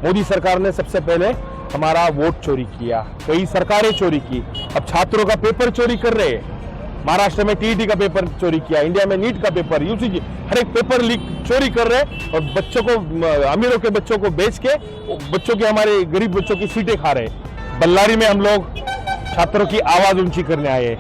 मोदी सरकार ने सबसे पहले हमारा वोट चोरी किया, कई सरकारें चोरी की, अब छात्रों का पेपर चोरी कर रहे हैं। महाराष्ट्र में टीईटी का पेपर चोरी किया, इंडिया में नीट का पेपर, यूजीसी, हर एक पेपर लीक चोरी कर रहे हैं और बच्चों को, अमीरों के बच्चों को बेच के बच्चों के, हमारे गरीब बच्चों की सीटें खा रहे हैं। बल्लारी में हम लोग छात्रों की आवाज ऊंची करने आए हैं।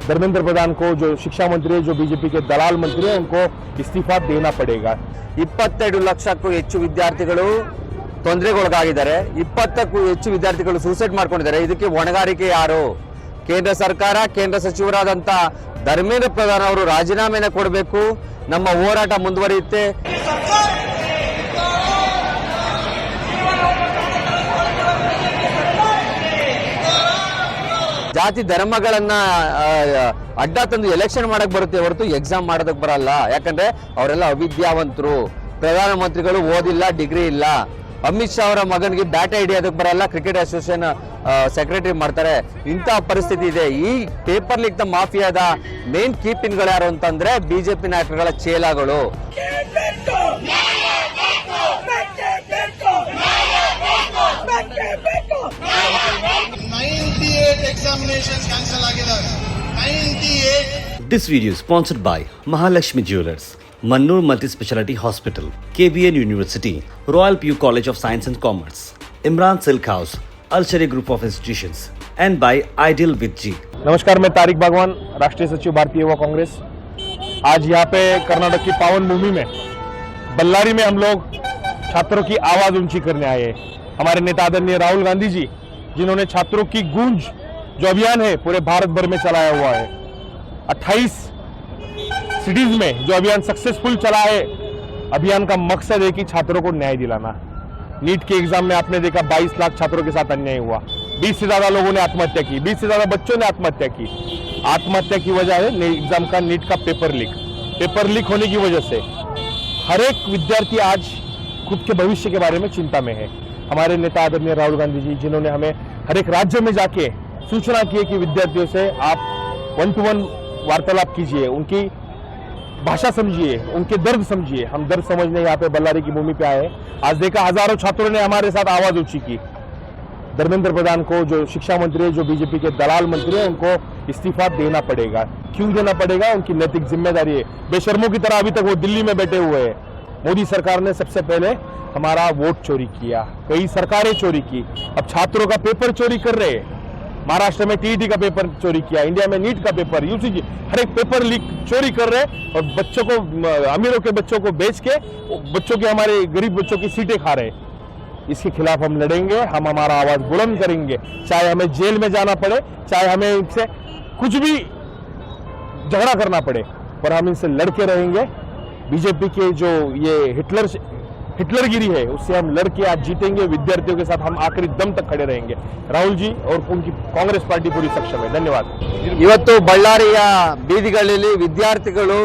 धर्मेंद्र प्रधान को, जो शिक्षा मंत्री है, जो बीजेपी के दलाल मंत्री हैं, उनको इस्तीफा देना पड़ेगा। 22 ಲಕ್ಷಕ್ಕೂ ಹೆಚ್ಚು ವಿದ್ಯಾರ್ಥಿಗಳು ತೊಂದರೆಗೊಳಗಾಗಿದ್ದಾರೆ, 20ಕ್ಕೂ ಹೆಚ್ಚು ವಿದ್ಯಾರ್ಥಿಗಳು ಸೂಸೈಡ್ ಮಾಡ್ಕೊಂಡಿದ್ದಾರೆ। ಇದಕ್ಕೆ ಹೊಣೆಗಾರಿಕೆ ಯಾರು? ಕೇಂದ್ರ ಸರ್ಕಾರ, ಕೇಂದ್ರ ಸಚಿವರಾದಂತ ಧರ್ಮೇಂದ್ರ ಪ್ರಧಾನ್ ಅವರು ರಾಜೀನಾಮೆನ ಕೊಡಬೇಕು। ನಮ್ಮ ಹೋರಾಟ ಮುಂದುವರಿಯುತ್ತೆ। ಜಾತಿ ಧರ್ಮಗಳನ್ನ ಅಡ್ಡ ತಂದು ಎಲೆಕ್ಷನ್ ಮಾಡಕ್ ಬರುತ್ತೆ ಹೊರತು ಎಕ್ಸಾಮ್ ಮಾಡೋದಕ್ಕೆ ಬರಲ್ಲ। ಯಾಕಂದ್ರೆ ಅವರೆಲ್ಲ ಅವಿದ್ಯಾವಂತರು, ಪ್ರಧಾನಮಂತ್ರಿಗಳು ಓದಿಲ್ಲ, ಡಿಗ್ರಿ ಇಲ್ಲ। ಅಮಿತ್ ಶಾ ಅವರ ಮಗನಿಗೆ ಬ್ಯಾಟ್ ಹಿಡಿಯೋದಕ್ಕೆ ಬರಲ್ಲ, ಕ್ರಿಕೆಟ್ ಅಸೋಸಿಯೇಷನ್ ಸೆಕ್ರೆಟರಿ ಮಾಡ್ತಾರೆ। ಇಂತಹ ಪರಿಸ್ಥಿತಿ ಇದೆ। ಈ ಪೇಪರ್ ಲೀಕ್ ನ ಮಾಫಿಯಾದ ಮೇನ್ ಕೀಪಿನ್ಗಳು ಯಾರು ಅಂತಂದ್ರೆ ಬಿಜೆಪಿ ನಾಯಕರುಗಳ ಚೇಲಾಗಳು। 98 examinations cancel ಆಗಿದಾವೆ, 98। This video is sponsored by Mahalakshmi Jewelers, Mannur Multi-Speciality Hospital, KBN University, Royal PU College of Science and Commerce, Imran Silk House, Al Sharia Group of Institutions, and by Ideal with G. नमस्कार, मैं तारिक बागवान, राष्ट्रीय सचिव भारतीय युवा कांग्रेस। आज यहाँ पे कर्नाटक की पावन भूमि में बल्लारी में हम लोग छात्रों की आवाज ऊंची करने आए हैं। हमारे नेता आदरणीय राहुल गांधी जी, जिन्होंने छात्रों की गूंज जो अभियान है पूरे भारत भर में चलाया हुआ है, 28 सिटीज में जो अभियान सक्सेसफुल चला है। अभियान का मकसद है कि छात्रों को न्याय दिलाना। नीट के एग्जाम में आपने देखा 22 लाख छात्रों के साथ अन्याय हुआ, 20 से ज्यादा लोगों ने आत्महत्या की, 20 से ज्यादा बच्चों ने आत्महत्या की। आत्महत्या की वजह है एग्जाम का, नीट का पेपर लीक होने की वजह से हर एक विद्यार्थी आज खुद के भविष्य के बारे में चिंता में है। हमारे नेता आदरणीय राहुल गांधी जी, जिन्होंने हमें हर एक राज्य में जाके सूचना की है कि विद्यार्थियों से आप 1-to-1 वार्तालाप कीजिए, उनकी भाषा समझिए, उनके दर्द समझिए। हम दर्द समझने यहाँ पे बल्लारी की भूमि पे आए। आज देखा हजारों छात्रों ने हमारे साथ आवाज ऊंची की। धर्मेंद्र प्रधान को, जो शिक्षा मंत्री है, जो बीजेपी के दलाल मंत्री हैं, उनको इस्तीफा देना पड़ेगा। क्यों देना पड़ेगा? उनकी नैतिक जिम्मेदारी है। बेशर्मों की तरह अभी तक वो दिल्ली में बैठे हुए हैं। मोदी सरकार ने सबसे पहले हमारा वोट चोरी किया, कई सरकारें चोरी की, अब छात्रों का पेपर चोरी कर रहे हैं। महाराष्ट्र में टीईटी का पेपर चोरी किया, इंडिया में नीट का पेपर, यूजीसी, हर एक पेपर लीक चोरी कर रहे हैं और बच्चों को, अमीरों के बच्चों को बेच के बच्चों के, हमारे गरीब बच्चों की सीटें खा रहे हैं। इसके खिलाफ हम लड़ेंगे, हम हमारा आवाज बुलंद करेंगे, चाहे हमें जेल में जाना पड़े, चाहे हमें इनसे कुछ भी झगड़ा करना पड़े, पर हम इनसे लड़के रहेंगे। बीजेपी के जो ये हिटलरगिरी है, उससे हम लड़के आज जीतेंगे। विद्यार्थियों के साथ हम आखिरी दम तक खड़े रहेंगे। राहुल जी और उनकी कांग्रेस पार्टी पूरी सक्षम है। धन्यवाद। ಇವತ್ತು ಬಳ್ಳಾರಿಯ ಬೀದಿಗಳಲ್ಲಿ ವಿದ್ಯಾರ್ಥಿಗಳು,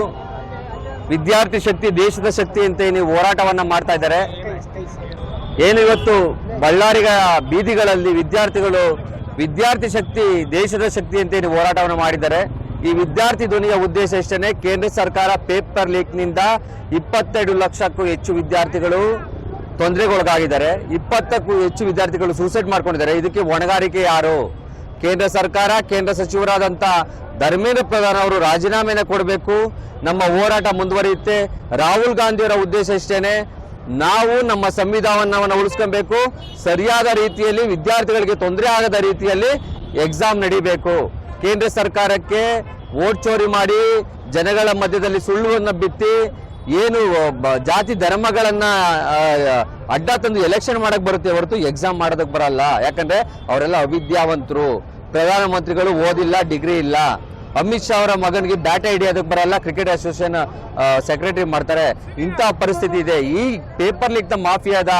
ವಿದ್ಯಾರ್ಥಿ ಶಕ್ತಿ ದೇಶದ ಶಕ್ತಿ ಅಂತ ಏನು ಹೋರಾಟವನ್ನ ಮಾಡ್ತಾ ಇದ್ದಾರೆ। ಏನು ಇವತ್ತು ಬಳ್ಳಾರಿಯ ಬೀದಿಗಳಲ್ಲಿ ವಿದ್ಯಾರ್ಥಿಗಳು ವಿದ್ಯಾರ್ಥಿ ಶಕ್ತಿ ದೇಶದ ಶಕ್ತಿ ಅಂತ ಏನು ಹೋರಾಟವನ್ನ ಮಾಡಿದ್ದಾರೆ। ಈ ವಿದ್ಯಾರ್ಥಿ ಧ್ವನಿಯ ಉದ್ದೇಶ ಇಷ್ಟೇ, ಕೇಂದ್ರ ಸರ್ಕಾರ ಪೇಪರ್ ಲೀಕ್ ನಿಂದ 22 ಲಕ್ಷಕ್ಕೂ ಹೆಚ್ಚು ವಿದ್ಯಾರ್ಥಿಗಳು ತೊಂದರೆಗೊಳಗಾಗಿದ್ದಾರೆ, 20ಕ್ಕೂ ಹೆಚ್ಚು ವಿದ್ಯಾರ್ಥಿಗಳು ಸೂಸೈಡ್ ಮಾಡ್ಕೊಂಡಿದ್ದಾರೆ। ಇದಕ್ಕೆ ಹೊಣೆಗಾರಿಕೆ ಯಾರು? ಕೇಂದ್ರ ಸರ್ಕಾರ, ಕೇಂದ್ರ ಸಚಿವರಾದಂತ ಧರ್ಮೇಂದ್ರ ಪ್ರಧಾನ್ ಅವರು ರಾಜೀನಾಮೆನ ಕೊಡಬೇಕು। ನಮ್ಮ ಹೋರಾಟ ಮುಂದುವರಿಯುತ್ತೆ। ರಾಹುಲ್ ಗಾಂಧಿ ಅವರ ಉದ್ದೇಶ ಇಷ್ಟೇನೆ, ನಾವು ನಮ್ಮ ಸಂವಿಧಾನವನ್ನು ಉಳಿಸ್ಕೊಬೇಕು, ಸರಿಯಾದ ರೀತಿಯಲ್ಲಿ ವಿದ್ಯಾರ್ಥಿಗಳಿಗೆ ತೊಂದರೆ ಆಗದ ರೀತಿಯಲ್ಲಿ ಎಕ್ಸಾಮ್ ನಡೀಬೇಕು। ಕೇಂದ್ರ ಸರ್ಕಾರಕ್ಕೆ ವೋಟ್ ಚೋರಿ ಮಾಡಿ ಜನಗಳ ಮಧ್ಯದಲ್ಲಿ ಸುಳ್ಳುವನ್ನು ಬಿತ್ತಿ ಏನು ಜಾತಿ ಧರ್ಮಗಳನ್ನ ಅಡ್ಡ ತಂದು ಎಲೆಕ್ಷನ್ ಮಾಡಕ್ ಬರುತ್ತೆ ಹೊರತು ಎಕ್ಸಾಮ್ ಮಾಡೋದಕ್ಕೆ ಬರಲ್ಲ। ಯಾಕಂದ್ರೆ ಅವರೆಲ್ಲ ಅವಿದ್ಯಾವಂತರು, ಪ್ರಧಾನಮಂತ್ರಿಗಳು ಓದಿಲ್ಲ, ಡಿಗ್ರಿ ಇಲ್ಲ। ಅಮಿತ್ ಶಾ ಅವರ ಮಗನಿಗೆ ಬ್ಯಾಟ್ ಹಿಡಿಯೋದಕ್ಕೆ ಬರಲ್ಲ, ಕ್ರಿಕೆಟ್ ಅಸೋಸಿಯೇಷನ್ ಸೆಕ್ರೆಟರಿ ಮಾಡ್ತಾರೆ। ಇಂತಹ ಪರಿಸ್ಥಿತಿ ಇದೆ। ಈ ಪೇಪರ್ ಲೀಕ್ ನ ಮಾಫಿಯಾದ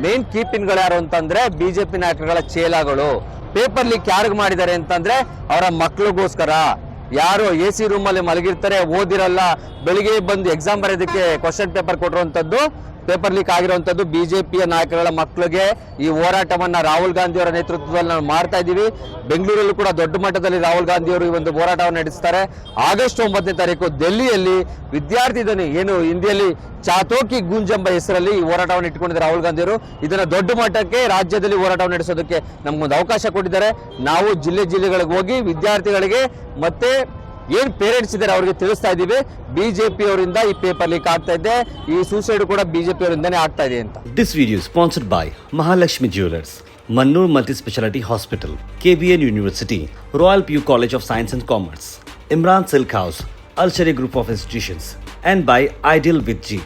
ಮೇನ್ ಕೀಪಿನ್ಗಳು ಯಾರು ಅಂತಂದ್ರೆ ಬಿಜೆಪಿ ನಾಯಕರುಗಳ ಚೇಲಾಗಳು। ಪೇಪರ್ ಲೀಕ್ ಯಾರಿಗೆ ಮಾಡಿದ್ದಾರೆ ಅಂತಂದ್ರೆ ಅವರ ಮಕ್ಕಳಿಗೋಸ್ಕರ। ಯಾರು AC ರೂಮಲ್ಲಿ ಮಲಗಿರ್ತಾರೆ, ಓದಿರಲ್ಲ, ಬೆಳಿಗ್ಗೆ ಬಂದು ಎಕ್ಸಾಮ್ ಬರೆಯೋದಕ್ಕೆ ಕ್ವಶನ್ ಪೇಪರ್ ಕೊಟ್ಟಿರುವಂತದ್ದು ಪೇಪರ್ ಲೀಕ್ ಆಗಿರುವಂತದ್ದು ಬಿಜೆಪಿಯ ನಾಯಕರುಗಳ ಮಕ್ಕಳಿಗೆ ಈ ಹೋರಾಟವನ್ನ ರಾಹುಲ್ ಗಾಂಧಿ ಅವರ ನೇತೃತ್ವದಲ್ಲಿ ನಾವು ಮಾಡ್ತಾ ಇದ್ದೀವಿ. ಬೆಂಗಳೂರಲ್ಲೂ ಕೂಡ ದೊಡ್ಡ ಮಟ್ಟದಲ್ಲಿ ರಾಹುಲ್ ಗಾಂಧಿ ಅವರು ಈ ಒಂದು ಹೋರಾಟವನ್ನು ನಡೆಸ್ತಾರೆ. ಆಗಸ್ಟ್ 9ನೇ ತಾರೀಕು ಡೆಲ್ಲಿಯಲ್ಲಿ ವಿದ್ಯಾರ್ಥಿ ಧ್ವನಿ ಏನು ಹಿಂದಿಯಲ್ಲಿ ಚಾತೋಕಿ ಗೂಂಜ್ ಎಂಬ ಹೆಸರಲ್ಲಿ ಈ ಹೋರಾಟವನ್ನು ಇಟ್ಟುಕೊಂಡಿದ್ದಾರೆ ರಾಹುಲ್ ಗಾಂಧಿ ಅವರು. ಇದನ್ನ ದೊಡ್ಡ ಮಟ್ಟಕ್ಕೆ ರಾಜ್ಯದಲ್ಲಿ ಹೋರಾಟವನ್ನು ನಡೆಸೋದಕ್ಕೆ ನಮ್ಗೊಂದು ಅವಕಾಶ ಕೊಟ್ಟಿದ್ದಾರೆ. ನಾವು ಜಿಲ್ಲೆಗಳಿಗೆ ಹೋಗಿ ವಿದ್ಯಾರ್ಥಿಗಳಿಗೆ ಮತ್ತೆ ಏನ್ ಪೇರೆಂಟ್ಸ್ ಇದ್ದಾರೆ ಅವರಿಗೆ ತಿಳಿಸ್ತಾ ಇದ್ದೀವಿ, ಬಿಜೆಪಿ ಅವರಿಂದ ಈ ಪೇಪರ್ ಲೀಕ್ ಆಗ್ತಾ ಇದೆ, ಈ ಸೂಸೈಡ್ ಕೂಡ ಬಿಜೆಪಿ ಅವರಿಂದನೇ ಆಗ್ತಾ ಇದೆ ಅಂತ. This video is sponsored by Mahalakshmi Jewelers, Mannur Multi-Speciality Hospital, KBN University, Royal PU College of Science and Commerce, Imran Silk House, Al Sharia Group of Institutions, and by Ideal with G.